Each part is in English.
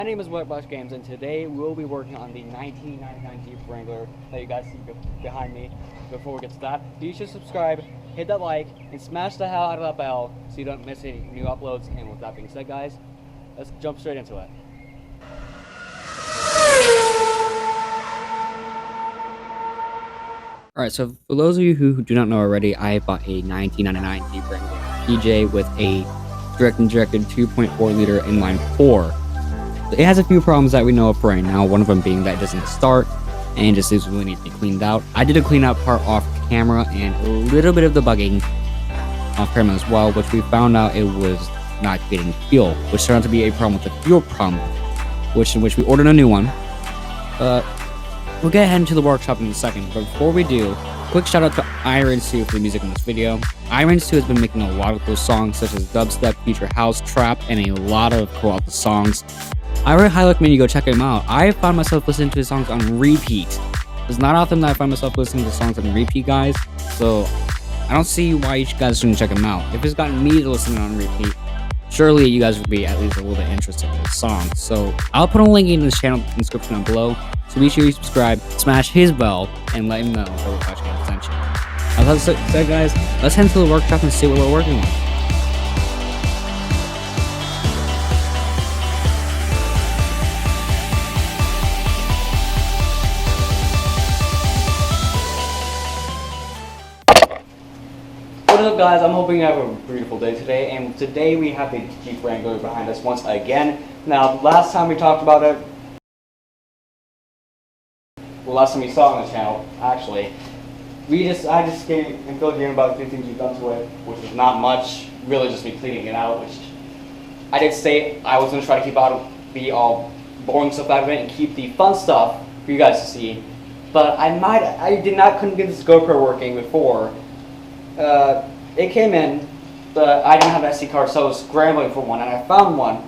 My name is WhiplashGamz, and today we'll be working on the 1999 Jeep Wrangler that you guys see behind me. Before we get to that, be sure to subscribe, hit that like, and smash the hell out of that bell so you don't miss any new uploads. And with that being said, guys, let's jump straight into it. Alright, so for those of you who do not know already, I bought a 1999 Jeep Wrangler PJ with a direct injected 2.4 liter inline 4. It has a few problems that we know of right now, one of them being that it doesn't start and just really needs to be cleaned out. I did a clean out part off camera and a little bit of debugging off camera as well, which we found out it was not getting fuel, which turned out to be a problem with the fuel pump, in which we ordered a new one. We'll get ahead into the workshop in a second, but before we do, quick shout out to Iron2 for the music in this video. Iron2 has been making a lot of those songs such as dubstep, future house, trap, and a lot of cool other songs. I really highly recommend you go check him out. I found myself listening to his songs on repeat. It's not often that I find myself listening to songs on repeat, guys, so I don't see why you guys shouldn't check him out. If it's gotten me to listen on repeat, surely you guys would be at least a little bit interested in his songs. So I'll put a link in his channel description down below, so be sure you subscribe, smash his bell, and let him know that we're watching attention. As I said, guys, let's head into the workshop and see what we're working on. What is up, guys? I'm hoping you have a beautiful day today, and today we have the Jeep Wrangler behind us once again. Now, last time we talked about it, well, last time you saw it on the channel, actually, I just came and filled you in about a few things we've done to it, which is not much, really just me cleaning it out, which I did say I was going to try to keep out the all boring stuff out of it and keep the fun stuff for you guys to see, but couldn't get this GoPro working before. It came in, but I didn't have an SD card, so I was scrambling for one, and I found one.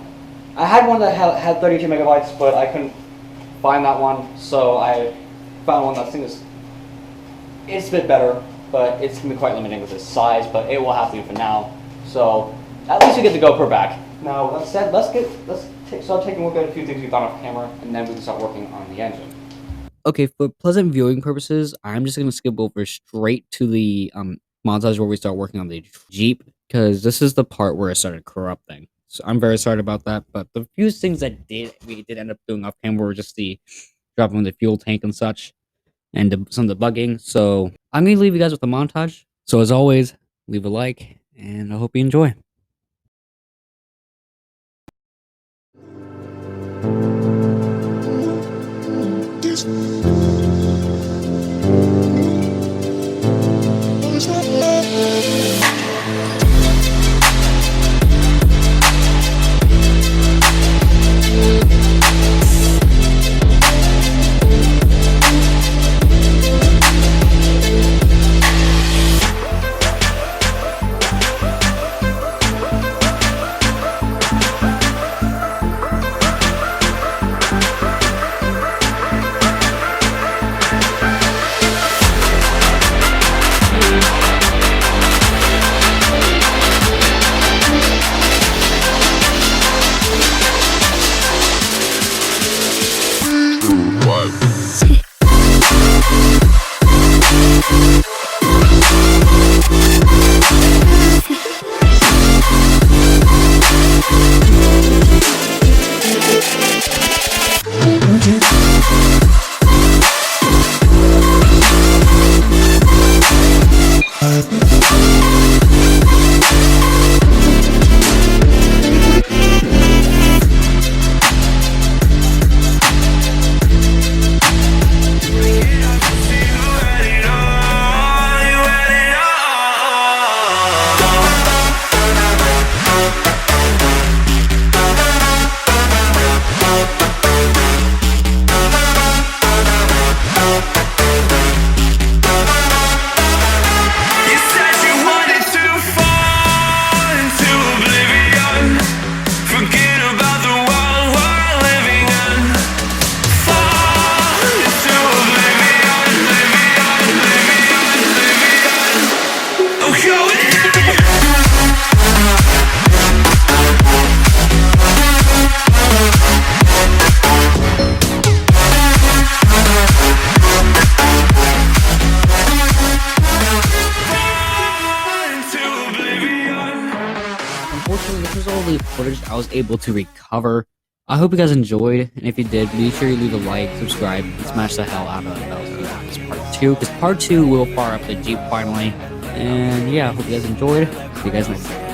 I had one that had 32 megabytes, but I couldn't find that one, so I found one that I think it's a bit better, but it's going to be quite limiting with its size, but it will have to do for now. So at least we get the GoPro back. Now, let's start taking a look at a few things we've done off camera, and then we can start working on the engine. Okay, for pleasant viewing purposes, I'm just going to skip over straight to the montage where we start working on the Jeep, because this is the part where it started corrupting. So I'm very sorry about that, but the few things that we did end up doing off camera were just the dropping the fuel tank and such, and some debugging. So I'm going to leave you guys with the montage. So as always, leave a like, and I hope you enjoy. this was all the footage I was able to recover. I hope you guys enjoyed, and if you did, be sure you leave a like, subscribe, and smash the hell out of the bell so you want this part 2, because part 2 will fire up the Jeep finally. And yeah, I hope you guys enjoyed. See you guys next time.